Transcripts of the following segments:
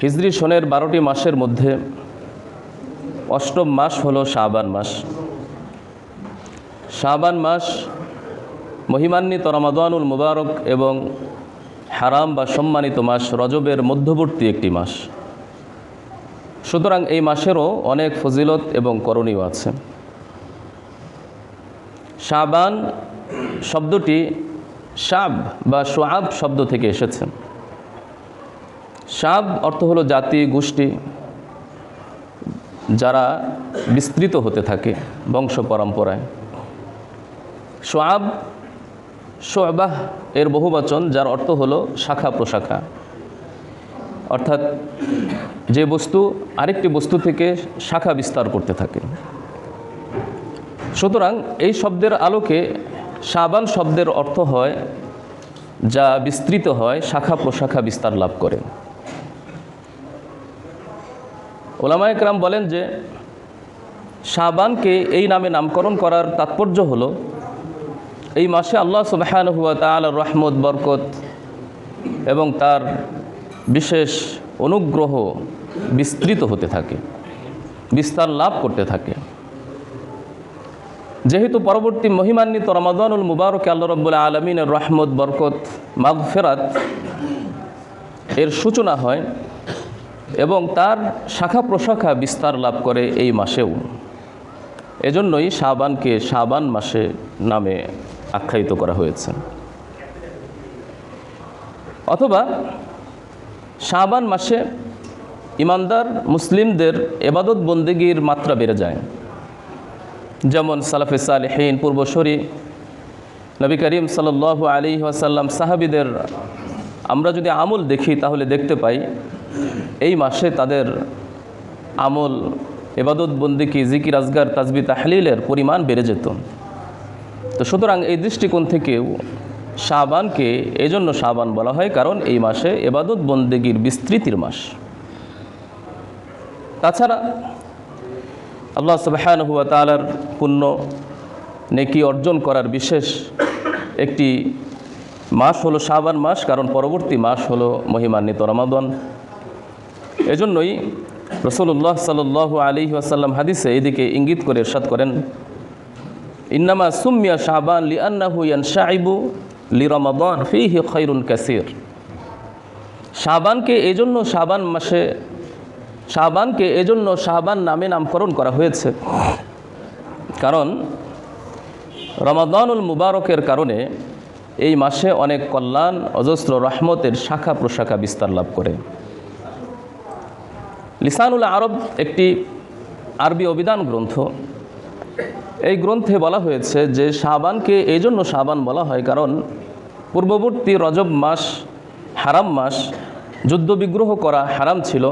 হিজরি সনের 12টি মাসের মধ্যে অষ্টম মাস হলো শাবান মাস। শাবান মাস মহিমান্বিত রমাদানুল মুবারক এবং হারাম বা সম্মানিত মাস রজবের মধ্যবর্তী একটি মাস। সুতরাং এই মাসেরও অনেক ফজিলত এবং করণীয় আছে। শাবান শব্দটি শাব বা সোয়াব শব্দ থেকে এসেছে। শাব অর্থ হলো জাতি গোষ্ঠী, যারা বিস্তৃত হতে থাকে বংশ পরম্পরায়। সোয়াব সোয়াবাহ এর বহুবচন, যার অর্থ হলো শাখা প্রশাখা, অর্থাৎ যে বস্তু আরেকটি বস্তু থেকে শাখা বিস্তার করতে থাকে। সুতরাং এই শব্দের আলোকে শাবান শব্দের অর্থ হয় যা বিস্তৃত হয়, শাখা প্রশাখা বিস্তার লাভ করে। ওলামায়ে কেরাম বলেন যে শাবানকে এই নামে নামকরণ করার তাৎপর্য হলো এই মাসে আল্লাহ সুবহানাহু ওয়া তাআলার রহমত, বরকত এবং তার বিশেষ অনুগ্রহ বিস্তৃত হতে থাকে, বিস্তার লাভ করতে থাকে। যেহেতু পরবর্তী মহিমান্বিত রমাদানুল মুবারকে আল্লাহ রাব্বুল আলামিনের রহমত, বরকত, মাগফিরাত এর সূচনা হয় এবং তার শাখা প্রশাখা বিস্তার লাভ করে এই মাসেও। এজন্যই শাবানকে শাবান মাসে নামে আখ্যায়িত করা হয়েছে। অথবা শাবান মাসে ইমানদার মুসলিমদের ইবাদত বন্দেগীর মাত্রা বেড়ে যায়। যেমন সালাফে সালেহিন, পূর্বসূরি নবী করিম সাল্লাল্লাহু আলাইহি ওয়াসাল্লাম, সাহাবীদের আমরা যদি আমল দেখি তাহলে দেখতে পাই এই মাসে তাদের আমল, ইবাদত বন্দেগী, জিকির, আজগার, তাসবিহ, তাহলিলের পরিমাণ বেড়ে যেত। তো সুতরাং এই দৃষ্টিকোণ থেকেও শাবানকে এজন্য শাবান বলা হয়, কারণ এই মাসে ইবাদত বন্দেগীর বিস্তৃতির মাস। তাছাড়া আল্লাহ সুবহানাহু ওয়া তাআলার পুণ্য নেকি অর্জন করার বিশেষ একটি মাস হলো শাবান মাস, কারণ পরবর্তী মাস হলো মহিমান্বিত রমাদান। এজন্যই রাসূলুল্লাহ সাল্লাল্লাহু আলাইহি ওয়াসাল্লাম হাদিসে এদিকে ইঙ্গিত করে ইরশাদ করেন, ইন্নামা সুম্মিয়া শাবান লিআন্নাহু ইয়ানশাইবু লিরমাদান ফীহি খায়রুন কাসীর। শাবানকে এজন্য শাবান নামে নামকরণ করা হয়েছে, কারণ রমাদানুল মুবারকের কারণে এই মাসে অনেক কল্যাণ, অজস্র রহমতের শাখা প্রশাখা বিস্তার লাভ করে। লিসানুল আরব একটি আরবি অভিধান গ্রন্থ। এই গ্রন্থে বলা হয়েছে যে শাবানকে এই জন্য শাবান বলা হয় কারণ পূর্ববর্তী রজব মাস হারাম মাস, যুদ্ধ বিগ্রহ করা হারাম ছিল,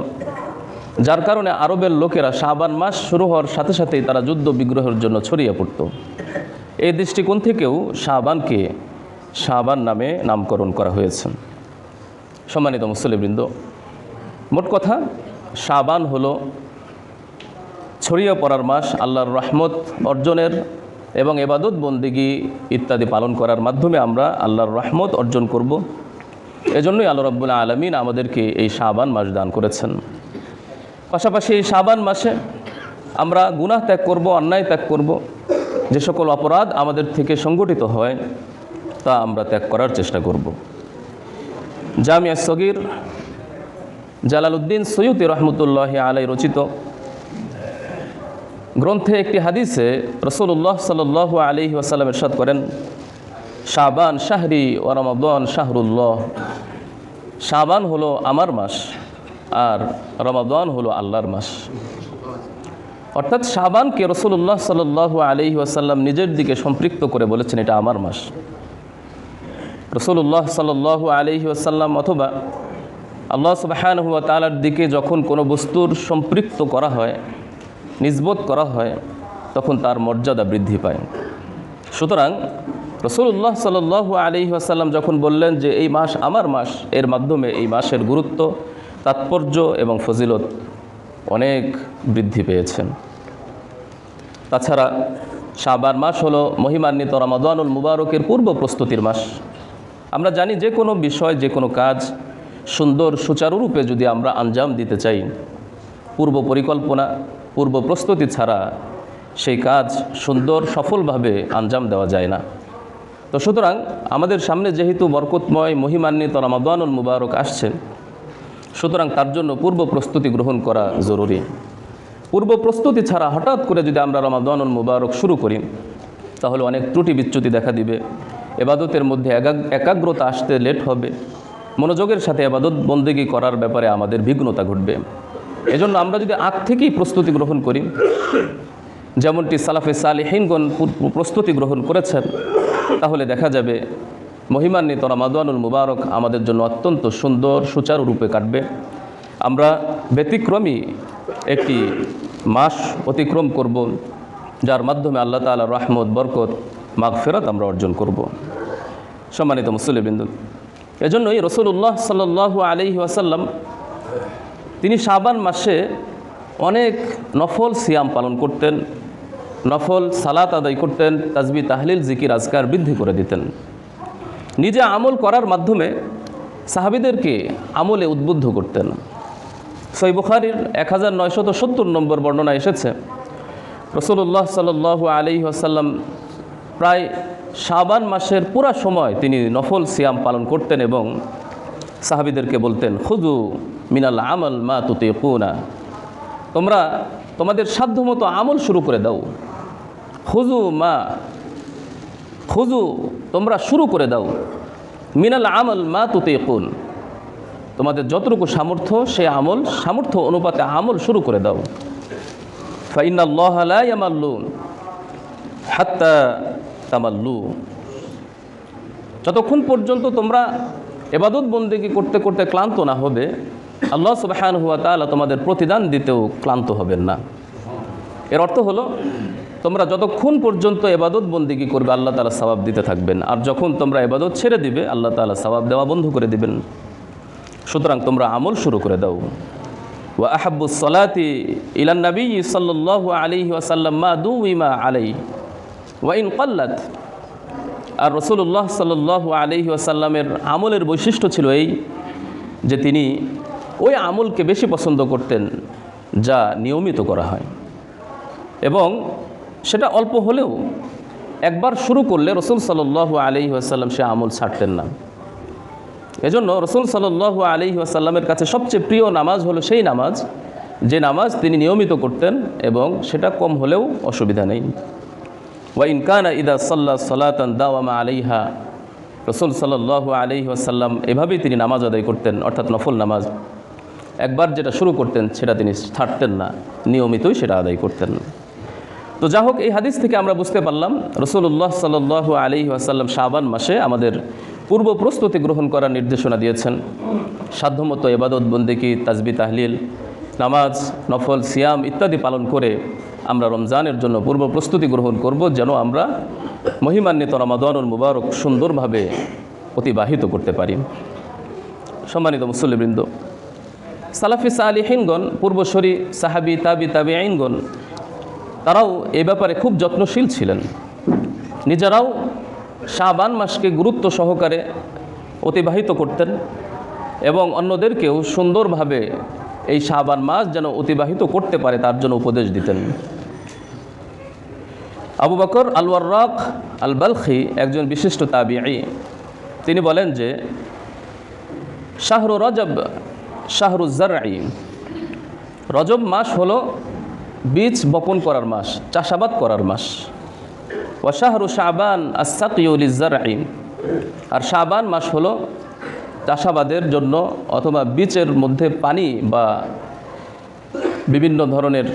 যার কারণে আরবের লোকেরা শাবান মাস শুরু হওয়ার সাথে সাথেই তারা যুদ্ধ বিগ্রহের জন্য ছড়িয়ে পড়ত। এই দৃষ্টিকোণ থেকেও শাবানকে শাবান নামে নামকরণ করা হয়েছে। সম্মানিত মুসল্লিবৃন্দ, মোট কথা শাবান হলো ছড়িয়ে পড়ার মাস, আল্লাহর রহমত অর্জনের এবং ইবাদত বন্দেগী ইত্যাদি পালন করার মাধ্যমে আমরা আল্লাহর রহমত অর্জন করব। এজন্যই আল্লাহ রাব্বুল আলামিন আমাদেরকে এই শাবান মাস দান করেছেন। পাশাপাশি এই শাবান মাসে আমরা গুনাহ ত্যাগ করব, অন্যায় ত্যাগ করব, যে সকল অপরাধ আমাদের থেকে সংগঠিত হয় তা আমরা ত্যাগ করার চেষ্টা করব। জামিয়া সগীর জালালউদ্দিন সৈয়ুতি রহমতুল্লাহি আলাইহি রচিত গ্রন্থে একটি হাদিসে রাসূলুল্লাহ সাল্লাল্লাহু আলাইহি ওয়াসাল্লাম ইরশাদ করেন, শাবান শাহরি ওয়া রমাদান শাহরুল্লাহ। শাবান হলো আমার মাস আর রমাদান হলো আল্লাহর মাস। অর্থাৎ শাবানকে রাসূলুল্লাহ সাল্লাল্লাহু আলাইহি ওয়াসাল্লাম নিজের দিকে সম্পৃক্ত করে বলেছেন এটা আমার মাস। রাসূলুল্লাহ সাল্লাল্লাহু আলাইহি ওয়াসাল্লাম অথবা আল্লাহ সুবহানাহু ওয়া তাআলার দিকে যখন কোনো বস্তুর সম্পৃক্ত করা হয়, নিসবত করা হয়, তখন তার মর্যাদা বৃদ্ধি পায়। সুতরাং রাসূলুল্লাহ সাল্লাল্লাহু আলাইহি ওয়াসাল্লাম যখন বললেন যে এই মাস আমার মাস, এর মাধ্যমে এই মাসের গুরুত্ব, তাৎপর্য এবং ফজিলত অনেক বৃদ্ধি পেয়েছেন। তাছাড়া শাবান মাস হলো মহিমান্বিত রমাদানুল মুবারকের পূর্ব প্রস্তুতির মাস। আমরা জানি যে কোনো বিষয়, যে কোনো কাজ সুন্দর সুচারুরূপে যদি আমরা আঞ্জাম দিতে চাই, পূর্ব পরিকল্পনা পূর্ব প্রস্তুতি ছাড়া সেই কাজ সুন্দর সফলভাবে আঞ্জাম দেওয়া যায় না। তো সুতরাং আমাদের সামনে যেহেতু বরকতময় মহিমান্বিত রমাদানুল মুবারক আসছেন, সুতরাং তার জন্য পূর্ব প্রস্তুতি গ্রহণ করা জরুরি। পূর্ব প্রস্তুতি ছাড়া হঠাৎ করে যদি আমরা রমাদানুল মুবারক শুরু করি, তাহলে অনেক ত্রুটি বিচ্যুতি দেখা দিবে, এবাদতের মধ্যে একাগ্রতা আসতে লেট হবে, মনোযোগের সাথে এবাদত বন্দেগী করার ব্যাপারে আমাদের বিঘ্নতা ঘটবে। এজন্য আমরা যদি আগ থেকেই প্রস্তুতি গ্রহণ করি, যেমনটি সালাফে সালিহিনগণ প্রস্তুতি গ্রহণ করেছেন, তাহলে দেখা যাবে মহিমান্বিত রমাদানুল মুবারক আমাদের জন্য অত্যন্ত সুন্দর সুচারুরূপে কাটবে। আমরা ব্যতিক্রমী একটি মাস অতিক্রম করব, যার মাধ্যমে আল্লাহ তাআলার রহমত, বরকত, মাগফিরাত আমরা অর্জন করব। সম্মানিত মুসল্লিবৃন্দ, এজন্যই রাসূলুল্লাহ সাল্লাল্লাহু আলাইহি ওয়াসাল্লাম তিনি শাবান মাসে অনেক নফল সিয়াম পালন করতেন, নফল সালাত আদায় করতেন, তাসবিহ তাহলিল জিকির আজকার বৃদ্ধি করে দিতেন। নিজে আমল করার মাধ্যমে সাহাবীদেরকে আমলে উদ্বুদ্ধ করতেন। সহিহ বুখারীর 1970 নম্বর বর্ণনা এসেছে, রাসূলুল্লাহ সাল্লাল্লাহু আলাইহি ওয়াসাল্লাম প্রায় শাবান মাসের পুরা সময় তিনি নফল সিয়াম পালন করতেন এবং সাহাবীদেরকে বলতেন, খুযু মিনাল আমাল মা তুতিকুনা, তোমরা তোমাদের সাধ্যমতো আমল শুরু করে দাও। খুযু তোমরা শুরু করে দাও, মিনাল আমাল মা তুতিকুন, তোমাদের যতটুকু সামর্থ্য সেই আমল, সামর্থ্য অনুপাতে আমল শুরু করে দাও। ফাইন্নাল্লাহা লা ইয়ামাল্লু হাত্তা তামাল্লু, যতক্ষণ পর্যন্ত তোমরা ইবাদত বন্দেগী করতে করতে ক্লান্ত না হবে, আল্লাহ সুবহানাহু ওয়া তাআলা তোমাদের প্রতিদান দিতেও ক্লান্ত হবেন না। এর অর্থ হলো, তোমরা যতক্ষণ পর্যন্ত ইবাদত বন্দেগী করবে আল্লাহ তাআলা সওয়াব দিতে থাকবেন, আর যখন তোমরা ইবাদত ছেড়ে দিবে আল্লাহ তাআলা সওয়াব দেওয়া বন্ধ করে দিবেন। সুতরাং তোমরা আমল শুরু করে দাও। ওয়া আহাব্বুস সালাতি ইলান নবী সাল্লাল্লাহু আলাইহি ওয়াসাল্লাম মা দুইমা আলাইহি ওয়া ইন ক্বাল্লাত, আর রাসূলুল্লাহ সাল্লাল্লাহু আলাইহি ওয়াসাল্লামের আমলের বৈশিষ্ট্য ছিল এই যে তিনি ওই আমলকে বেশি পছন্দ করতেন যা নিয়মিত করা হয়, এবং সেটা অল্প হলেও একবার শুরু করলে রাসূল সাল্লাল্লাহু আলাইহি ওয়াসাল্লাম সে আমল ছাড়তেন না। এজন্য রাসূল সাল্লাল্লাহু আলাইহি ওয়াসাল্লামের কাছে সবচেয়ে প্রিয় নামাজ হলো সেই নামাজ যে নামাজ তিনি নিয়মিত করতেন, এবং সেটা কম হলেও অসুবিধা নেই। ওয়া ইন কানা ইদা সাল্লা সালাতান দাওয়ামা আলাইহা, রাসূল সাল্লাল্লাহু আলাইহি ওয়াসাল্লাম এভাবেই তিনি নামাজ আদায় করতেন, অর্থাৎ নফল নামাজ একবার যেটা শুরু করতেন সেটা তিনি ছাড়তেন না, নিয়মিতই সেটা আদায় করতেন। তো যা হোক, এই হাদিস থেকে আমরা বুঝতে পারলাম রাসূলুল্লাহ সাল্লাল্লাহু আলাইহি ওয়াসাল্লাম শাবান মাসে আমাদের পূর্ব প্রস্তুতি গ্রহণ করার নির্দেশনা দিয়েছেন। সাধ্যমতো ইবাদত বন্দেগী, তাসবিহ তাহলিল, নামাজ, নফল সিয়াম ইত্যাদি পালন করে আমরা রমজানের জন্য পূর্ব প্রস্তুতি গ্রহণ করব, যেন আমরা মহিমান্বিত রমাদানুল মুবারক সুন্দরভাবে অতিবাহিত করতে পারি। সম্মানিত মুসল্লিবৃন্দ, সালাফি সালিহিনগণ, পূর্বসরী সাহাবী, তাবিঈনগণ, তারাও এ ব্যাপারে খুব যত্নশীল ছিলেন। নিজেরাও শাবান মাসকে গুরুত্ব সহকারে অতিবাহিত করতেন এবং অন্যদেরকেও সুন্দরভাবে এই শাবান মাস যেন অতিবাহিত করতে পারে তার জন্য উপদেশ দিতেন। আবু বকর আল ওয়াররাক আল বালখি একজন বিশিষ্ট তাবিঈ, তিনি বলেন যে শাহরু রজব শাহরু জারঈ, রজব মাস হলো বীজ বপন করার মাস, চাষাবাদ করার মাস। ওয়া শাহরু শাবান আস-সাকিয়ু লিজ-জারঈ, আর শাবান মাস হলো চাষাবাদের জন্য অথবা বীজের মধ্যে পানি বা বিভিন্ন ধরনের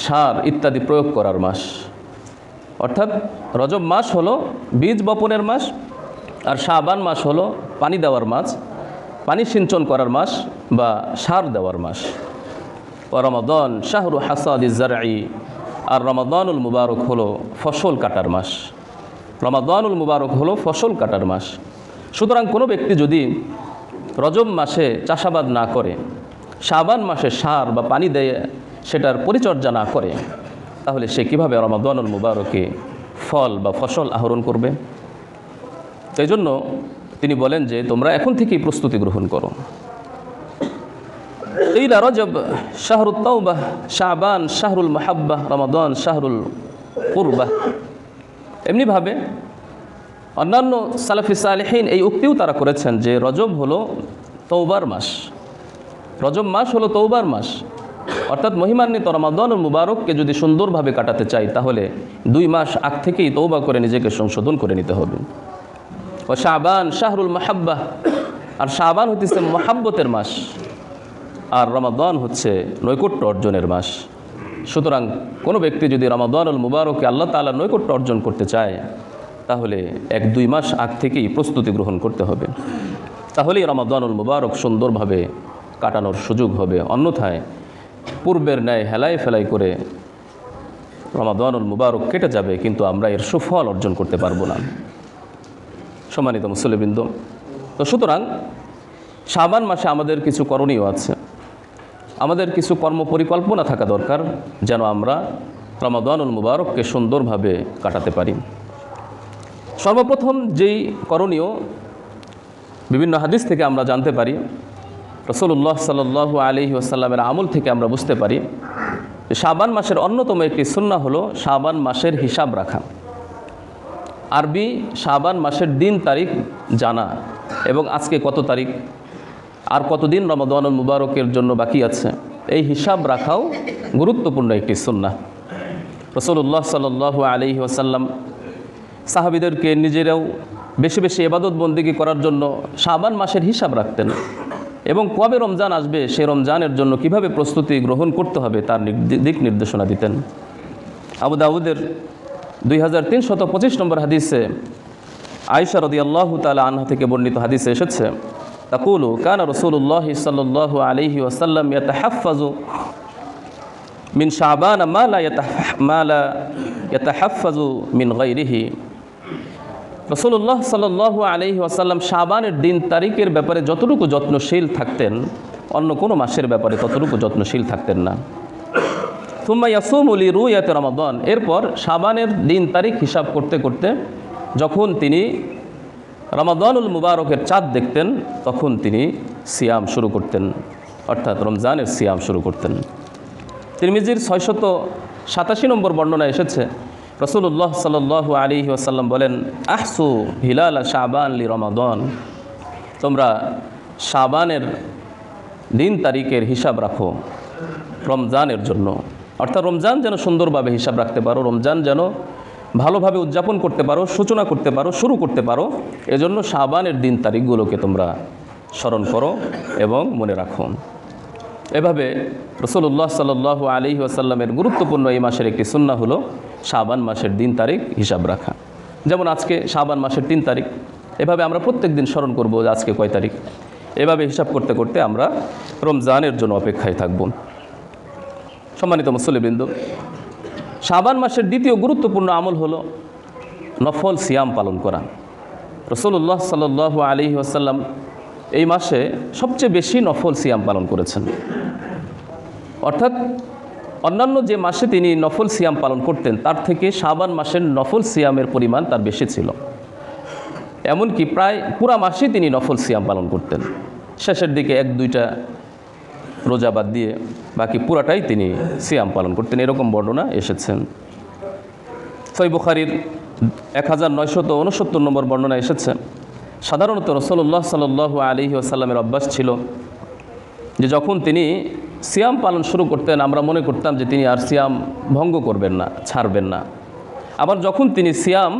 সার ইত্যাদি প্রয়োগ করার মাস। অর্থাৎ রজব মাস হলো বীজ বপনের মাস, আর শাবান মাস হলো পানি দেওয়ার মাস, পানি সিঞ্চন করার মাস বা সার দেওয়ার মাস। ও রমাদান শাহরু হাসাদিজ জারঈ, আর রমাদানুল মুবারক হলো ফসল কাটার মাস। রমাদানুল মুবারক হলো ফসল কাটার মাস। সুতরাং কোনো ব্যক্তি যদি রজব মাসে চাষাবাদ না করে, শাবান মাসে সার বা পানি দেয় সেটার পরিচর্যা না করে, তাহলে সে কীভাবে রমাদানুল মুবারকে ফল বা ফসল আহরণ করবে? সেই জন্য তিনি বলেন যে তোমরা এখন থেকেই প্রস্তুতি গ্রহণ করো, ইলা রজব শাহরুত তাওবাহ, শাবান শাহরুল মাহাব্বাহ, রমাদান শাহরুল কুরবাহ। এমনিভাবে অন্যান্য সালাফি সালেহিন এই উক্তিও তারা করেছেন যে রজব হলো তওবার মাস, রজব মাস হলো তওবার মাস। অর্থাৎ মহিমান্বিত রমাদানুল মুবারককে যদি সুন্দরভাবে কাটাতে চাই তাহলে 2 মাস আগ থেকেই তওবা করে নিজেকে সংশোধন করে নিতে হবে। ও শাবান শাহরুল মাহাব্বাহ, আর শাবান হচ্ছে মহাব্বতের মাস, আর রমাদান হচ্ছে নৈকট্য অর্জনের মাস। সুতরাং কোনো ব্যক্তি যদি রমাদানুল মুবারকে আল্লাহ তাআলার নৈকট্য অর্জন করতে চায় তাহলে 1-2 মাস আগ থেকেই প্রস্তুতি গ্রহণ করতে হবে, তাহলেই রমাদানুল মুবারক সুন্দরভাবে কাটানোর সুযোগ হবে। অন্যথায় পূর্বের ন্যায় হেলাই ফেলাই করে রমাদানুল মুবারক কেটে যাবে, কিন্তু আমরা এর সুফল অর্জন করতে পারবো না। সম্মানিত মুসল্লিবৃন্দ, তো সুতরাং শাবান মাসে আমাদের কিছু করণীয় আছে, আমাদের কিছু কর্মপরিকল্পনা থাকা দরকার যেন আমরা রমাদানুল মুবারককে সুন্দরভাবে কাটাতে পারি। সর্বপ্রথম যেই করণীয় বিভিন্ন হাদিস থেকে আমরা জানতে পারি, রাসূলুল্লাহ সাল্লাল্লাহু আলাইহি ওয়াসাল্লামের আমল থেকে আমরা বুঝতে পারি যে শাবান মাসের অন্যতম একটি সুন্নাহ হলো শাবান মাসের হিসাব রাখা, আরবি শাবান মাসের দিন তারিখ জানা এবং আজকে কত তারিখ আর কতদিন রমাদানুল মুবারকের জন্য বাকি আছে এই হিসাব রাখাও গুরুত্বপূর্ণ একটি সুন্নাহ। রাসূলুল্লাহ সাল্লাল্লাহু আলাইহি ওয়াসাল্লাম সাহাবীদেরকে নিজেরাও বেশি বেশি ইবাদত বন্দেগী করার জন্য শাবান মাসের হিসাব রাখতেন এবং কবে রমজান আসবে সেই রমজানের জন্য কিভাবে প্রস্তুতি গ্রহণ করতে হবে তার দিক নির্দেশনা দিতেন। আবু দাউদের 2325 নম্বর হাদিসে আয়েশা রাদিয়াল্লাহু তাআলা আনহা থেকে বর্ণিত হাদিসে এসেছে, তাকুলু কানা রাসূলুল্লাহ সাল্লাল্লাহু আলাইহি ওয়াসাল্লাম ইয়াতাহাফফাজু মিন শাবান মা লা ইয়াতাহাফফাজু মিন গায়রিহি। রাসূলুল্লাহ সাল্লাল্লাহু আলাইহি ওয়াসাল্লাম শাবানের দিন তারিখের ব্যাপারে যতটুকু যত্নশীল থাকতেন অন্য কোনো মাসের ব্যাপারে ততটুকু যত্নশীল থাকতেন না। থুম্মা ইয়াসুমু লিরুয়াতি রমাদান, এরপর শাবানের দিন তারিখ হিসাব করতে করতে যখন তিনি রমাদানুল মুবারকের চাঁদ দেখতেন তখন তিনি সিয়াম শুরু করতেন, অর্থাৎ রমজানের সিয়াম শুরু করতেন। তিরমিজির 687 নম্বর বর্ণনায় এসেছে, রাসূলুল্লাহ সাল্লাল্লাহু আলাইহি ওয়াসাল্লাম বলেন, আহসু হিলাল শাবান লি রমাদান, তোমরা শাবানের দিন তারিখের হিসাব রাখো রমজানের জন্য, অর্থাৎ রমজান যেন সুন্দরভাবে হিসাব রাখতে পারো, রমজান যেন ভালোভাবে উদযাপন করতে পারো, সূচনা করতে পারো, শুরু করতে পারো, এজন্য শাবানের দিন তারিখগুলোকে তোমরা স্মরণ করো এবং মনে রাখো। এভাবে রাসূলুল্লাহ সাল্লাল্লাহু আলাইহি ওয়াসাল্লামের গুরুত্বপূর্ণ এই মাসের একটি সুন্নাহ হলো শাবান মাসের দিন তারিখ হিসাব রাখা। যেমন আজকে শাবান মাসের 3 তারিখ, এভাবে আমরা প্রত্যেক দিন স্মরণ করব যে আজকে কয় তারিখ, এভাবে হিসাব করতে করতে আমরা রমজানের জন্য অপেক্ষায় থাকব। সম্মানিত মুসল্লিবৃন্দ, শাবান মাসের দ্বিতীয় গুরুত্বপূর্ণ আমল হলো নফল সিয়াম পালন করা। রাসূলুল্লাহ সাল্লাল্লাহু আলাইহি ওয়াসাল্লাম এই মাসে সবচেয়ে বেশি নফল সিয়াম পালন করেছেন, অর্থাৎ অন্যান্য যে মাসে তিনি নফল সিয়াম পালন করতেন তার থেকে শাবান মাসের নফল সিয়ামের পরিমাণ তার বেশি ছিল। এমনকি প্রায় পুরা মাসে তিনি নফল সিয়াম পালন করতেন, শেষের দিকে 1-2টা রোজা বাদ দিয়ে বাকি পুরাটাই তিনি সিয়াম পালন করতেন, এরকম বর্ণনা এসেছেন। সহিহ বুখারীর 1969 নম্বর বর্ণনা এসেছে, সাধারণত রাসূলুল্লাহ সাল্লাল্লাহু আলাইহি ওয়াসাল্লামের অভ্যাস ছিল যে যখন তিনি সিয়াম পালন শুরু করতেন আমরা মনে করতাম যে তিনি আর সিয়াম ভঙ্গ করবেন না, ছাড়বেন না। আবার যখন তিনি সিয়াম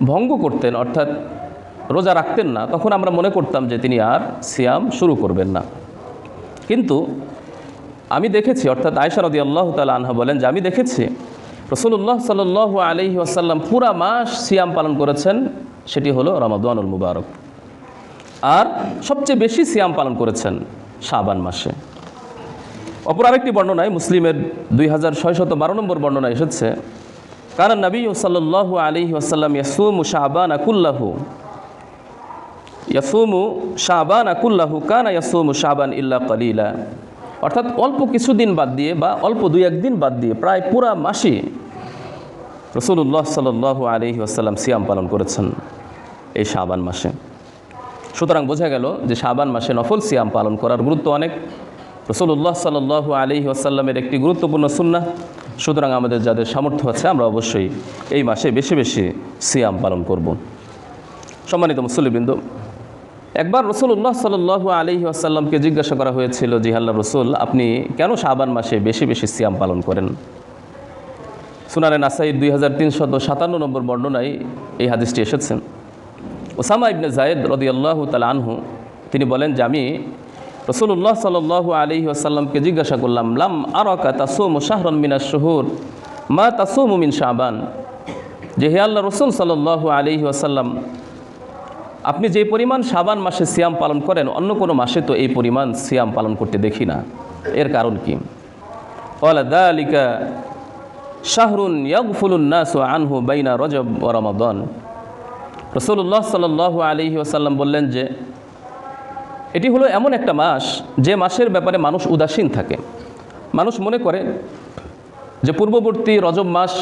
ভঙ্গ করতেন অর্থাৎ রোজা রাখতেন না তখন আমরা মনে করতাম যে তিনি আর সিয়াম শুরু করবেন না। কিন্তু আমি দেখেছি, অর্থাৎ আয়েশা রাদিয়াল্লাহু তাআলা আনহা বলেন যে আমি দেখেছি রাসূলুল্লাহ সাল্লাল্লাহু আলাইহি ওয়াসাল্লাম পুরা মাস সিয়াম পালন করেছেন, সেটি হলো রমাদানুল মুবারক, আর সবচেয়ে বেশি সিয়াম পালন করেছেন শাবান মাসে। অপর আরেকটি বর্ণনায় মুসলিমের 2612 নম্বর বর্ণনায় এসেছে, কানা নবী সাল্লাল্লাহু আলাইহি ওয়াসাল্লাম ইয়াসুমু শাবানা কুল্লাহু কানা ইয়াসুমু শাবান ইল্লা কালিলা, অর্থাৎ অল্প কিছুদিন বাদ দিয়ে বা অল্প 2-1 দিন বাদ দিয়ে প্রায় পুরা মাসই রাসূলুল্লাহ সাল্লাল্লাহু আলাইহি ওয়াসাল্লাম সিয়াম পালন করেছেন এই শাবান মাসে। সুতরাং বোঝা গেল যে শাবান মাসে নফল সিয়াম পালন করার গুরুত্ব অনেক, রাসূলুল্লাহ সাল্লাল্লাহু আলাইহি ওয়াসাল্লামের একটি গুরুত্বপূর্ণ সুন্নাহ। সুতরাং আমাদের যাদের সামর্থ্য আছে আমরা অবশ্যই এই মাসে বেশি বেশি সিয়াম পালন করব। সম্মানিত মুসল্লিবৃন্দ, একবার রাসূলুল্লাহ সাল্লাল্লাহু আলাইহি ওয়াসাল্লামকে জিজ্ঞাসা করা হয়েছিল, জি আল্লাহর রাসূল, আপনি কেন শাবান মাসে বেশি বেশি সিয়াম পালন করেন? সুনানে নাসাঈর 2357 নম্বর বর্ণনায় এই হাদিসটি এসেছেন। ওসামা ইবনে যায়েদ রাদিয়াল্লাহু তাআলা আনহু তিনি বলেন যে আমি রাসূলুল্লাহ সাল্লাল্লাহু আলাইহি ওয়াসাল্লামকে জিজ্ঞাসা করলাম, লাম আরাকা তাসুমু শাহরান মিনাশ শুহুর মা তাসুমু মিন শাবান, যে হে আল্লাহর রাসূল সাল্লাল্লাহু আলাইহি ওয়াসাল্লাম, আপনি যে পরিমাণ শাবান মাসে সিয়াম পালন করেন অন্য কোনো মাসে তো এই পরিমাণ সিয়াম পালন করতে দেখি না, এর কারণ কি? ক্বালা যালিকা শাহরুন ইয়াগফুলুন নাসু আনহু বাইনা রজব ওয়া রমাদান। রাসূলুল্লাহ সাল্লাল্লাহু আলাইহি ওয়াসাল্লাম বললেন যে এটি হলো এমন একটা মাস যে মাসের ব্যাপারে মানুষ উদাসীন থাকে। মানুষ মনে করে যে পূর্ববর্তী রজব মাস,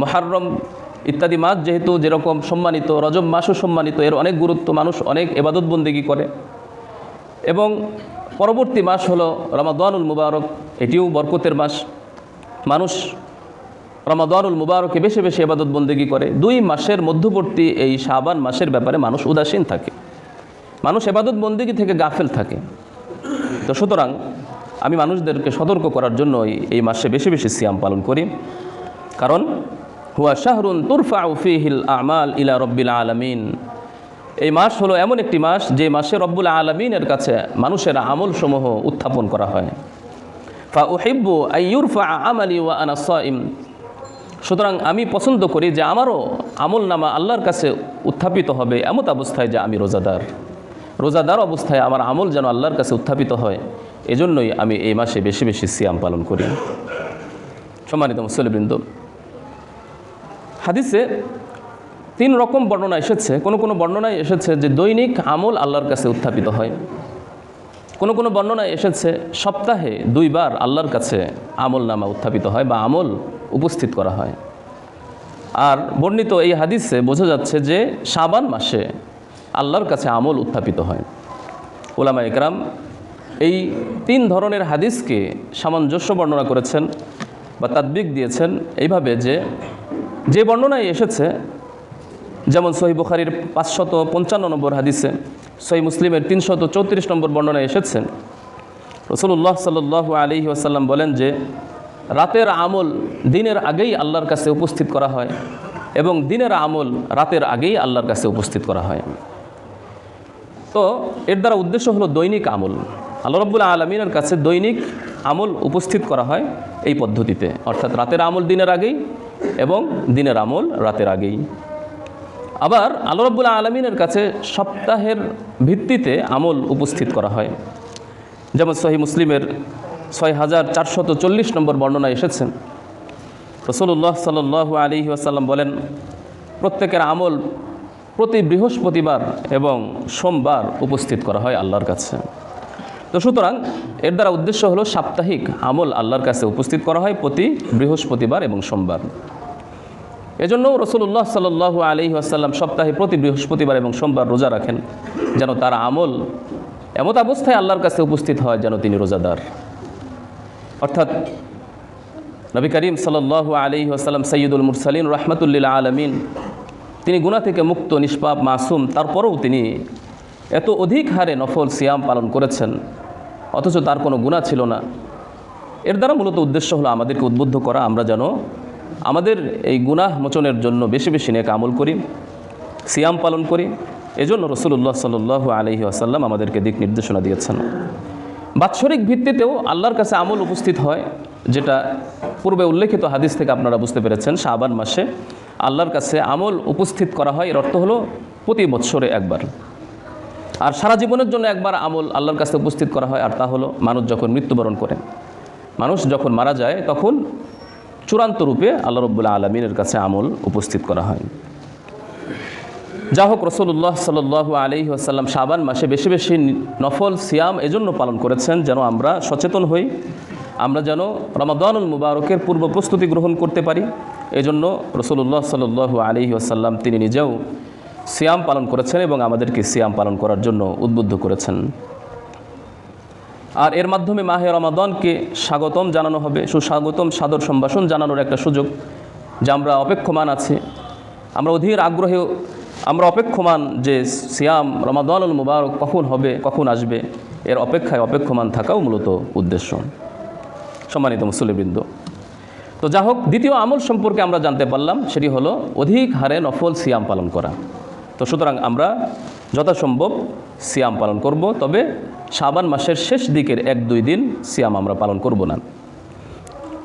মুহররম ইত্যাদি মাস যেহেতু যেরকম সম্মানিত, রজব মাসও সম্মানিত, এর অনেক গুরুত্ব, মানুষ অনেক ইবাদত বন্দেগী করে। এবং পরবর্তী মাস হলো রমাদানুল মুবারক, এটিও বরকতের মাস। মানুষ রমাদানুল মুবারকে বেশি বেশি ইবাদত বন্দেগী করে। দুই মাসের মধ্যবর্তী এই শাবান মাসের ব্যাপারে মানুষ উদাসীন থাকে, মানুষ ইবাদত বন্দেগী থেকে গাফেল থাকে। তো সুতরাং আমি মানুষদেরকে সতর্ক করার জন্য এই মাসে বেশি বেশি সিয়াম পালন করি। কারণ হুয়া শাহরুন তুরফাউ ফীহিল আমাল ইলা রব্বিল আলামিন, এই মাস হলো এমন একটি মাস যে মাসে রব্বুল আলামিনের কাছে মানুষের আমলসমূহ উত্থাপন করা হয়। ফা উহিব্বু আন ইউরফা আমালি ওয়া আনা সাইম, সুতরাং আমি পছন্দ করি যে আমারও আমল নামা আল্লাহর কাছে উত্থাপিত হবে এমত অবস্থায় যে আমি রোজাদার অবস্থায় আমার আমল যেন আল্লাহর কাছে উত্থাপিত হয়, এজন্যই আমি এই মাসে বেশি বেশি সিয়াম পালন করি। সম্মানিত মুসল্লিবৃন্দ, হাদিসে 3 রকম বর্ণনা এসেছে। কোনো বর্ণনায় এসেছে যে দৈনিক আমল আল্লাহর কাছে উত্থাপিত হয়। কোনো বর্ণনায় এসেছে সপ্তাহে 2 বার আল্লাহর কাছে আমল নামা উত্থাপিত হয় বা আমল উপস্থিত করা হয়। আর বর্ণিত এই হাদিসে বোঝা যাচ্ছে যে শাবান মাসে আল্লাহর কাছে আমল উত্থাপিত হয়। উলামা ইকরাম এই 3 ধরনের হাদিসকে সামঞ্জস্য বর্ণনা করেছেন বা তাদবিক দিয়েছেন এইভাবে যে বর্ণনায় এসেছে, যেমন সহিহ বুখারীর 555 নম্বর হাদিসে, সহিহ মুসলিমের 334 নম্বর বর্ণনায় এসেছেন, রাসূলুল্লাহ সাল্লাল্লাহু আলাইহি ওয়াসাল্লাম বলেন যে রাতের আমল দিনের আগেই আল্লাহর কাছে উপস্থিত করা হয় এবং দিনের আমল রাতের আগেই আল্লাহর কাছে উপস্থিত করা হয়। তো এর দ্বারা উদ্দেশ্য হলো দৈনিক আমল আল্লাহ রাব্বুল আলামিনের কাছে দৈনিক আমল উপস্থিত করা হয় এই পদ্ধতিতে, অর্থাৎ রাতের আমল দিনের আগেই এবং দিনের আমল রাতের আগেই। আবার আল্লাহ রাব্বুল আলামিনের কাছে সপ্তাহের ভিত্তিতে আমল উপস্থিত করা হয়। যেমন সহিহ মুসলিমের 6440 নম্বর বর্ণনা এসেছেন, রাসূলুল্লাহ সাল্লাল্লাহু আলাইহি ওয়াসাল্লাম বলেন প্রত্যেকের আমল প্রতি বৃহস্পতিবার এবং সোমবার উপস্থিত করা হয় আল্লাহর কাছে। তো সুতরাং এর দ্বারা উদ্দেশ্য হলো সাপ্তাহিক আমল আল্লাহর কাছে উপস্থিত করা হয় প্রতি বৃহস্পতিবার এবং সোমবার। এজন্য রাসূলুল্লাহ সাল্লাল্লাহু আলাইহি ওয়াসাল্লাম সপ্তাহে প্রতি বৃহস্পতিবার এবং সোমবার রোজা রাখেন, যেন তার আমল এমত অবস্থায় আল্লাহর কাছে উপস্থিত হয় যেন তিনি রোজাদার। অর্থাৎ নবী করিম সাল্লাল্লাহু আলাইহি ওয়াসাল্লাম সাইয়্যিদুল মুরসালিন রাহমাতুল লিল আলামিন, তিনি গুনাহ থেকে মুক্ত, নিষ্পাপ, মাসুম, তারপরেও তিনি এত অধিক হারে নফল সিয়াম পালন করেছেন অথচ তার কোনো গুনাহ ছিল না। এর দ্বারা মূলত উদ্দেশ্য হলো আমাদেরকে উদ্বুদ্ধ করা, আমরা যেন আমাদের এই গুনাহ মোচনের জন্য বেশি বেশি নেক আমল করি, সিয়াম পালন করি। এজন্য রাসূলুল্লাহ সাল্লাল্লাহু আলাইহি ওয়াসাল্লাম আমাদেরকে দিক নির্দেশনা দিয়েছেন। বাৎসরিক ভিত্তিতেও আল্লাহর কাছে আমল উপস্থিত হয়, যেটা পূর্বে উল্লেখিত হাদিস থেকে আপনারা বুঝতে পেরেছেন। শাবান মাসে আল্লাহর কাছে আমল উপস্থিত করা হয়, এর অর্থ হলো প্রতি বৎসরে একবার। আর সারা জীবনের জন্য একবার আমল আল্লাহর কাছে উপস্থিত করা হয়, আর তা হলো মানুষ যখন মৃত্যুবরণ করে, মানুষ যখন মারা যায় তখন চূড়ান্ত রূপে আল্লাহ রাব্বুল আলামিনের কাছে আমল উপস্থিত করা হয়। যা হোক, রাসূলুল্লাহ সাল্লাল্লাহু আলাইহি ওয়াসাল্লাম শাবান মাসে বেশি বেশি নফল সিয়াম এজন্য পালন করেছেন যেন আমরা সচেতন হই, আমরা যেন রমাদানুল মুবারকের পূর্ব প্রস্তুতি গ্রহণ করতে পারি। এজন্য রাসূলুল্লাহ সাল্লাল্লাহু আলাইহি ওয়াসাল্লাম তিনি নিজেও সিয়াম পালন করেছেন এবং আমাদেরকে সিয়াম পালন করার জন্য উদ্বুদ্ধ করেছেন। আর এর মাধ্যমে মাহে রমাদানকে স্বাগতম জানানো হবে, সুস্বাগতম সাদর সম্ভাষণ জানানোর একটা সুযোগ, যে আমরা অপেক্ষমান আছি, আমরা অধীর আগ্রহে আমরা অপেক্ষমান যে সিয়াম রমাদানুল মুবারক কখন হবে, কখন আসবে, এর অপেক্ষায় অপেক্ষমান থাকাও মূলত উদ্দেশ্য। সম্মানিত মুসল্লিবৃন্দ, তো যা হোক, দ্বিতীয় আমল সম্পর্কে আমরা জানতে পারলাম, সেটি হলো অধিক হারে নফল সিয়াম পালন করা। তো সুতরাং আমরা যথাসম্ভব সিয়াম পালন করব, তবে শাবান মাসের শেষ দিকের 1-2 দিন সিয়াম আমরা পালন করব না,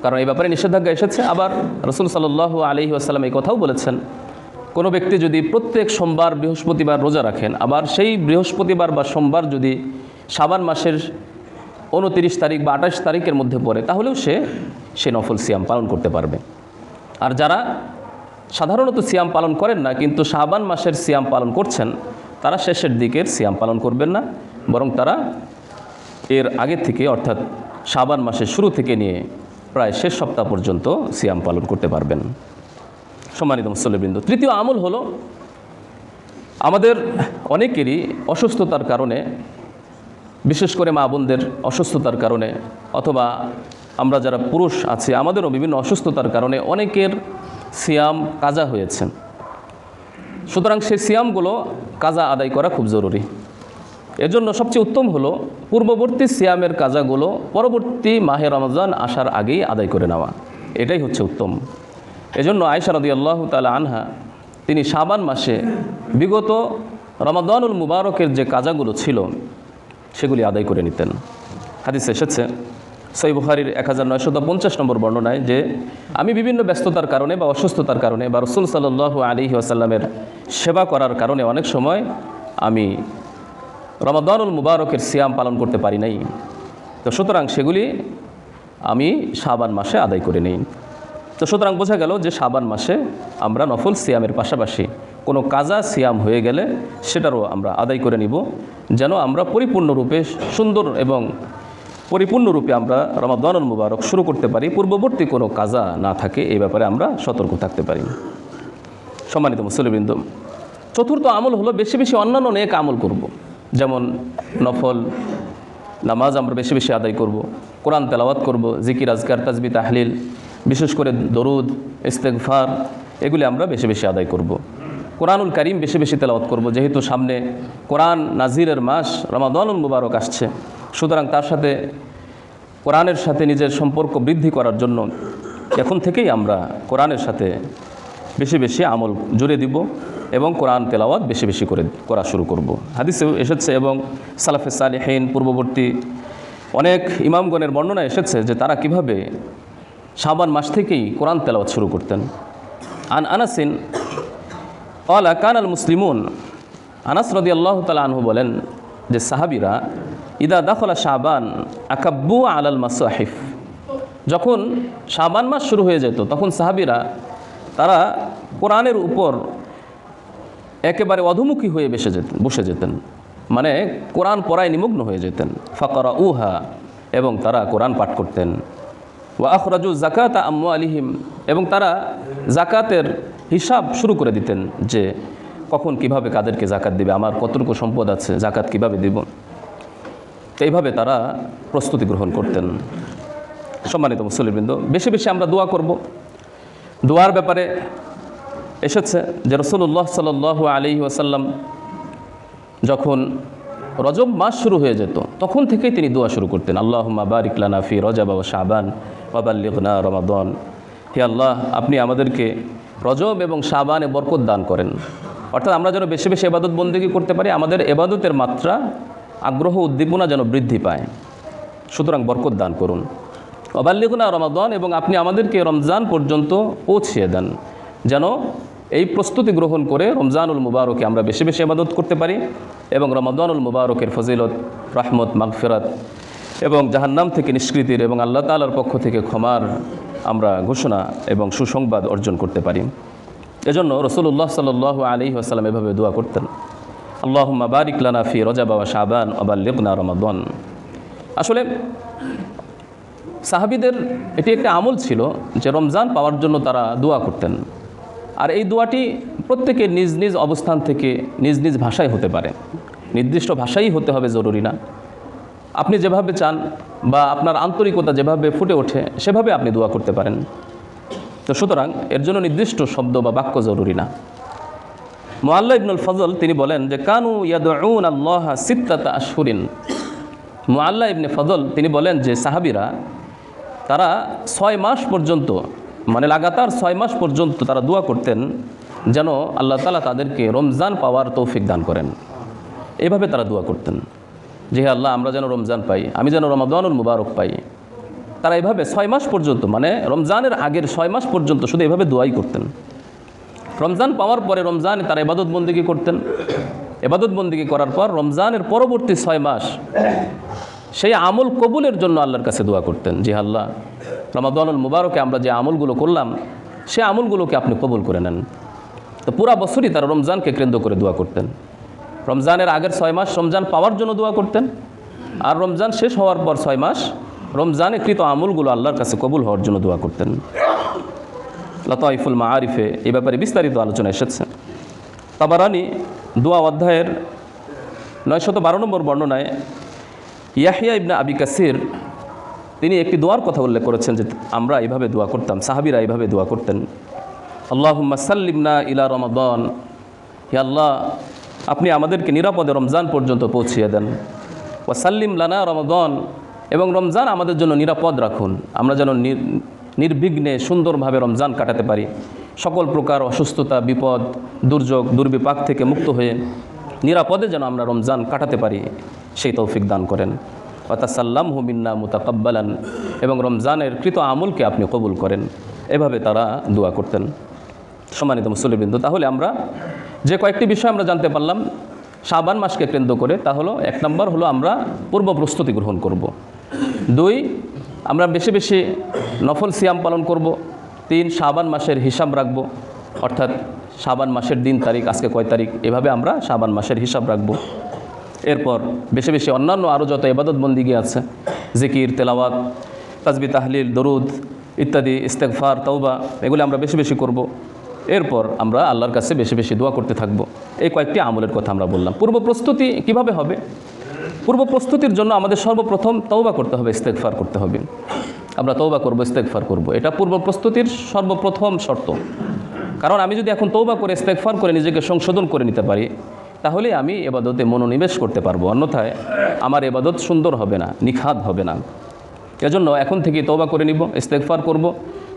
কারণ এই ব্যাপারে নিষেধাজ্ঞা এসেছে। আবার রাসূল সাল্লাল্লাহু আলাইহি ওয়াসাল্লাম এই কথাও বলেছেন, কোনো ব্যক্তি যদি প্রত্যেক সোমবার বৃহস্পতিবার রোজা রাখেন, আবার সেই বৃহস্পতিবার বা সোমবার যদি শাবান মাসের 29 তারিখ বা 28 তারিখের মধ্যে পড়ে, তাহলেও সে নফল সিয়াম পালন করতে পারবে। আর যারা সাধারণত সিয়াম পালন করেন না কিন্তু শাবান মাসের সিয়াম পালন করছেন, তারা শেষের দিকের সিয়াম পালন করবেন না, বরং তারা এর আগে থেকে, অর্থাৎ শাবান মাসের শুরু থেকে নিয়ে প্রায় শেষ সপ্তাহ পর্যন্ত সিয়াম পালন করতে পারবেন। সম্মানিত মুসল্লিবৃন্দ, তৃতীয় আমল হলো, আমাদের অনেকেরই অসুস্থতার কারণে, বিশেষ করে মা বোনদের অসুস্থতার কারণে, অথবা আমরা যারা পুরুষ আছি আমাদেরও বিভিন্ন অসুস্থতার কারণে অনেকের সিয়াম কাজা হয়েছে। সুতরাং সেই সিয়ামগুলো কাজা আদায় করা খুব জরুরি। এজন্য সবচেয়ে উত্তম হলো পূর্ববর্তী সিয়ামের কাজাগুলো পরবর্তী মাহে রমজান আসার আগেই আদায় করে নেওয়া, এটাই হচ্ছে উত্তম। এজন্য আয়েশা রাদিয়াল্লাহু তাআলা আনহা তিনি শাবান মাসে বিগত রমাদানুল মুবারকের যে কাজাগুলো ছিল সেগুলি আদায় করে নিতেন। হাদিসে এসেছে সহিহ বুখারীর 1950 নম্বর বর্ণনায় যে আমি বিভিন্ন ব্যস্ততার কারণে বা অসুস্থতার কারণে বা রাসূল সাল্লাল্লাহু আলাইহি ওয়াসাল্লামের সেবা করার কারণে অনেক সময় আমি রমাদানুল মুবারকের সিয়াম পালন করতে পারি নাই, তো সুতরাং সেগুলি আমি শাবান মাসে আদায় করে নিই। তো সুতরাং বোঝা গেল যে শাবান মাসে আমরা নফল সিয়ামের পাশাপাশি কোনো কাজা সিয়াম হয়ে গেলে সেটারও আমরা আদায় করে নিব, যেন আমরা পরিপূর্ণরূপে সুন্দর এবং পরিপূর্ণরূপে আমরা রমাদানুল মুবারক শুরু করতে পারি, পূর্ববর্তী কোনো কাজা না থাকে, এই ব্যাপারে আমরা সতর্ক থাকতে পারি। সম্মানিত মুসল্লিবৃন্দ, চতুর্থ আমল হলো বেশি বেশি অন্যান্য নেক আমল করব, যেমন নফল নামাজ আমরা বেশি বেশি আদায় করব, কোরআন তেলাওয়াত করব, জিকির আজকার তাসবিহ তাহলিল, বিশেষ করে দরুদ ইস্তেগফার, এগুলি আমরা বেশি বেশি আদায় করব। কোরআনুল কারীম বেশি বেশি তেলাওয়াত করব, যেহেতু সামনে কোরআন নাজিরের মাস রমাদানুল মুবারক আসছে, সুতরাং তার সাথে কোরআনের সাথে নিজের সম্পর্ক বৃদ্ধি করার জন্য এখন থেকেই আমরা কোরআনের সাথে বেশি বেশি আমল জুড়ে দিব এবং কোরআন তেলাওয়াত বেশি বেশি করে করা শুরু করব। হাদিসেও এসেছে এবং সালাফে সালেহিন পূর্ববর্তী অনেক ইমামগণের বর্ণনা এসেছে যে তারা কিভাবে শাবান মাস থেকেই কোরআন তেলাওয়াত শুরু করতেন। আনাসিন ক্বালা কানাল মুসলিমুন, আনাস রাদিয়াল্লাহু তাআলা আনহু বলেন যে সাহাবীরা ইদা দাখলা শাবান আকাব্বু আলাল মাসাহিফ, যখন শাবান মাস শুরু হয়ে যেত তখন সাহাবীরা তারা কোরআনের উপর একেবারে অধমুখী হয়ে বসে যেতেন, মানে কোরআন পড়ায় নিমগ্ন হয়ে যেতেন। ফাকারা উহা, এবং তারা কোরআন পাঠ করতেন। ওয়া আখরাজু যাকাতা আমওয়ালিহিম, এবং তারা জাকাতের হিসাব শুরু করে দিতেন যে কখন কিভাবে কাদেরকে জাকাত দিবে, আমার কতটুকু সম্পদ আছে, জাকাত কিভাবে দিব, এইভাবে তারা প্রস্তুতি গ্রহণ করতেন। সম্মানিত মুসল্লিবৃন্দ, বেশি বেশি আমরা দোয়া করব। দোয়ার ব্যাপারে এসেছে যে রাসূলুল্লাহ সাল্লাল্লাহু আলাইহি ওয়াসাল্লাম যখন রজব মাস শুরু হয়ে যেত তখন থেকেই তিনি দোয়া শুরু করতেন, আল্লাহুম্মা বারিক লানা ফি রজব ওয়া শাবান ওয়া বাল্লিগনা রমাদান। হে আল্লাহ, আপনি আমাদেরকে রজব এবং শাবানে বরকত দান করেন, অর্থাৎ আমরা যেন বেশি বেশি ইবাদত বন্দেগী করতে পারি, আমাদের ইবাদতের মাত্রা আগ্রহ উদ্দীপনা যেন বৃদ্ধি পায়, সুতরাং বরকত দান করুন। ওয়া বাল্লিগনা রমাদান, এবং আপনি আমাদেরকে রমজান পর্যন্ত পৌঁছিয়ে দেন, যেন এই প্রস্তুতি গ্রহণ করে রমজানুল মুবারকে আমরা বেশি বেশি ইবাদত করতে পারি এবং রমাদানুল মুবারকের ফজিলত, রহমত, মাগফিরাত এবং জাহান্নাম থেকে নিষ্কৃতির এবং আল্লাহ তাআলার পক্ষ থেকে ক্ষমার আমরা ঘোষণা এবং সুসংবাদ অর্জন করতে পারি। এজন্য রাসূলুল্লাহ সাল্লাল্লাহু আলাইহি ওয়াসাল্লাম এভাবে দোয়া করতেন, আল্লাহুম্মা বারিক লানা ফি রজব ওয়া শাবান ওয়া বাল্লিগনা রমাদান। আসলে সাহাবীদের এটি একটা আমল ছিল যে রমজান পাওয়ার জন্য তারা দোয়া করতেন, আর এই দোয়াটি প্রত্যেকের নিজ নিজ অবস্থান থেকে নিজ নিজ ভাষায় হতে পারে, নির্দিষ্ট ভাষাই হতে হবে জরুরি না। আপনি যেভাবে চান বা আপনার আন্তরিকতা যেভাবে ফুটে ওঠে সেভাবে আপনি দোয়া করতে পারেন। তো সুতরাং এর জন্য নির্দিষ্ট শব্দ বা বাক্য জরুরি না। মুআল্লা ইবনুল ফজল তিনি বলেন যে কানু ইয়াদউন আল্লাহ সিত্তাতা আশহুরিন। মুআল্লা ইবনে ফজল তিনি বলেন যে সাহাবীরা তারা 6 মাস পর্যন্ত, মানে লাগাতার 6 মাস পর্যন্ত তারা দোয়া করতেন যেন আল্লাহ তাআলা তাদেরকে রমজান পাওয়ার তৌফিক দান করেন। এভাবে তারা দোয়া করতেন যে হে আল্লাহ, আমরা যেন রমজান পাই, আমি যেন রমাদানুল মুবারক পাই। তারা এভাবে 6 মাস পর্যন্ত, মানে রমজানের আগের 6 মাস পর্যন্ত শুধু এভাবে দোয়াই করতেন। রমজান পাওয়ার পরে রমজানে তারা ইবাদত বন্দেগী করতেন। ইবাদত বন্দেগী করার পর রমজানের পরবর্তী 6 মাস সেই আমল কবুলের জন্য আল্লাহর কাছে দোয়া করতেন যে আল্লাহ, রমাদানুল মুবারকে আমরা যে আমলগুলো করলাম সে আমলগুলোকে আপনি কবুল করে নেন। তো পুরা বছরই তারা রমজানকে কেন্দ্র করে দোয়া করতেন। রমজানের আগের 6 মাস রমজান পাওয়ার জন্য দোয়া করতেন, আর রমজান শেষ হওয়ার পর 6 মাস রমজানে কৃত আমলগুলো আল্লাহর কাছে কবুল হওয়ার জন্য দোয়া করতেন। লতাইফুল মাআরিফে এই ব্যাপারে বিস্তারিত আলোচনা এসেছে। তাবারানি দোয়া অধ্যায়ের 912 নম্বর বর্ণনায় ইয়াহইয়া ইবনে আবি কাসির তিনি একটি দোয়ার কথা উল্লেখ করেছেন যে আমরা এইভাবে দোয়া করতাম, সাহাবীরা এইভাবে দোয়া করতেন। আল্লাহুম্মা সাল্লিমনা ইলা রমাদান, হে আল্লাহ, আপনি আমাদেরকে নিরাপদে রমজান পর্যন্ত পৌঁছিয়ে দেন। ওয়া সাল্লিম লানা রমাদান, এবং রমজান আমাদের জন্য নিরাপদ রাখুন, আমরা যেন নির্বিঘ্নে সুন্দরভাবে রমজান কাটাতে পারি, সকল প্রকার অসুস্থতা, বিপদ, দুর্যোগ, দুর্বিপাক থেকে মুক্ত হয়ে নিরাপদে যেন আমরা রমজান কাটাতে পারি, সেই তৌফিক দান করেন। ওয়াতাসাল্লামহু মিন্না মুতাকাব্বালান, এবং রমজানের কৃত আমলকে আপনি কবুল করেন। এভাবে তারা দোয়া করতেন। সম্মানিত মুসল্লিবৃন্দ, তাহলে আমরা যে কয়েকটি বিষয় আমরা জানতে পারলাম শাবান মাসকে কেন্দ্র করে, তা হলো 1 নম্বর হলো আমরা পূর্ব প্রস্তুতি গ্রহণ করব। 2 আমরা বেশি বেশি নফল সিয়াম পালন করব। 3 শাবান মাসের হিসাব রাখব, অর্থাৎ শাবান মাসের দিন তারিখ, আজকে কয় তারিখ, এভাবে আমরা শাবান মাসের হিসাব রাখব। এরপর বেশি বেশি অন্যান্য আরও যত ইবাদত বন্দিগি আছে, জিকির, তেলাওয়াত, তাসবিহ, তাহলিল, দরুদ ইত্যাদি, ইস্তেগফার, তওবা, এগুলো আমরা বেশি বেশি করব। এরপর আমরা আল্লাহর কাছে বেশি বেশি দোয়া করতে থাকব। এই কয়েকটি আমলের কথা আমরা বললাম। পূর্ব প্রস্তুতি কিভাবে হবে? পূর্ব প্রস্তুতির জন্য আমাদের সর্বপ্রথম তওবা করতে হবে, ইস্তেগফার করতে হবে। আমরা তওবা করব, ইস্তেগফার করব, এটা পূর্ব প্রস্তুতির সর্বপ্রথম শর্ত। কারণ আমি যদি এখন তওবা করে ইস্তেগফার করে নিজেকে সংশোধন করে নিতে পারি, তাহলে আমি ইবাদতে মনোনিবেশ করতে পারবো, অন্যথায় আমার ইবাদত সুন্দর হবে না, নিখাত হবে না। এজন্য এখন থেকে তওবা করে নিব, ইস্তেগফার করব,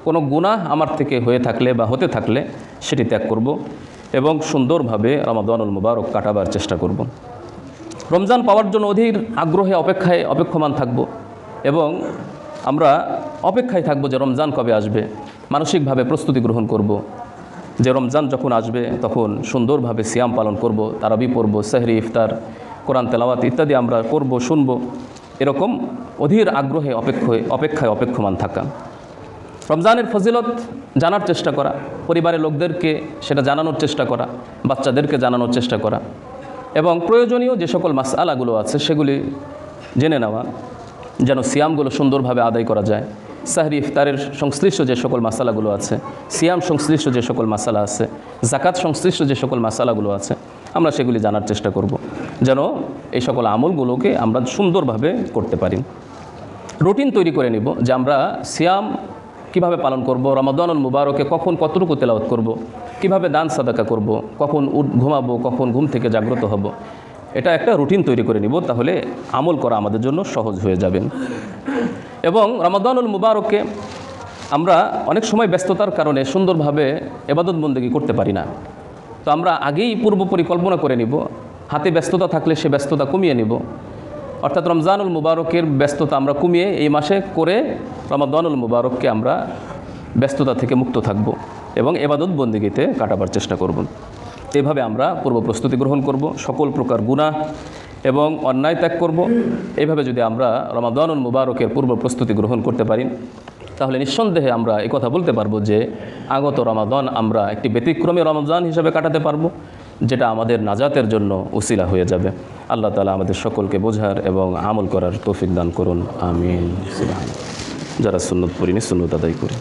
কোনো গুনাহ আমার থেকে হয়ে থাকলে বা হতে থাকলে সেটি ত্যাগ করব এবং সুন্দরভাবে রমাদানুল মুবারক কাটাবার চেষ্টা করব। রমজান পাওয়ার জন্য অধীর আগ্রহে অপেক্ষমান থাকব এবং আমরা অপেক্ষায় থাকব যে রমজান কবে আসবে। মানসিকভাবে প্রস্তুতি গ্রহণ করব যে রমজান যখন আসবে তখন সুন্দরভাবে সিয়াম পালন করব, তারাবি পড়ব, সেহরি, ইফতার, কোরআন তেলাওয়াত ইত্যাদি আমরা করব, শুনব। এরকম অধীর আগ্রহে অপেক্ষায় অপেক্ষমান থাকা। রমজানের ফজিলত জানার চেষ্টা করা, পরিবারের লোকদেরকে সেটা জানানোর চেষ্টা করা, বাচ্চাদেরকে জানানোর চেষ্টা করা এবং প্রয়োজনীয় যে সকল মাসআলাগুলো আছে সেগুলি জেনে নেওয়া যেন সিয়ামগুলো সুন্দরভাবে আদায় করা যায়। সাহরি, ইফতারের সংশ্লিষ্ট যে সকল মাসালাগুলো আছে, সিয়াম সংশ্লিষ্ট যে সকল মাসালা আছে, জাকাত সংশ্লিষ্ট যে সকল মাসালাগুলো আছে, আমরা সেগুলি জানার চেষ্টা করব যেন এই সকল আমলগুলোকে আমরা সুন্দরভাবে করতে পারি। রুটিন তৈরি করে নিব যে আমরা সিয়াম কিভাবে পালন করব, রমাদানুল মুবারকে কখন কতটুকু তেলাওয়াত করব, কিভাবে দান সাদাকা করব, কখন ঘুমাবো, কখন ঘুম থেকে জাগ্রত হব, এটা একটা রুটিন তৈরি করে নিব। তাহলে আমল করা আমাদের জন্য সহজ হয়ে যাবে। এবং রমাদানুল মুবারকে আমরা অনেক সময় ব্যস্ততার কারণে সুন্দরভাবে ইবাদত বন্দেগী করতে পারি না। তো আমরা আগেই পূর্ব পরিকল্পনা করে নিব, হাতে ব্যস্ততা থাকলে সে ব্যস্ততা কমিয়ে নিব, অর্থাৎ রমজানুল মুবারকের ব্যস্ততা আমরা কমিয়ে এই মাসে করে রমাদানুল মুবারককে আমরা ব্যস্ততা থেকে মুক্ত থাকব এবং ইবাদত বন্দেগীতে কাটাবার চেষ্টা করব। এভাবে আমরা পূর্ব প্রস্তুতি গ্রহণ করব, সকল প্রকার গুনাহ এবং অন্যায় ত্যাগ করব। এইভাবে যদি আমরা রমাদানুল মুবারকের পূর্ব প্রস্তুতি গ্রহণ করতে পারি তাহলে নিঃসন্দেহে আমরা এই কথা বলতে পারবো যে আগত রমাদান আমরা একটি ব্যতিক্রমী রমজান হিসেবে কাটাতে পারবো, যেটা আমাদের নাজাতের জন্য উসিলা হয়ে যাবে। আল্লাহ তাআলা আমাদের সকলকে বোঝার এবং আমল করার তৌফিক দান করুন, আমিন। যারা সুন্নত পড়িনি সুন্নত আদায় করি।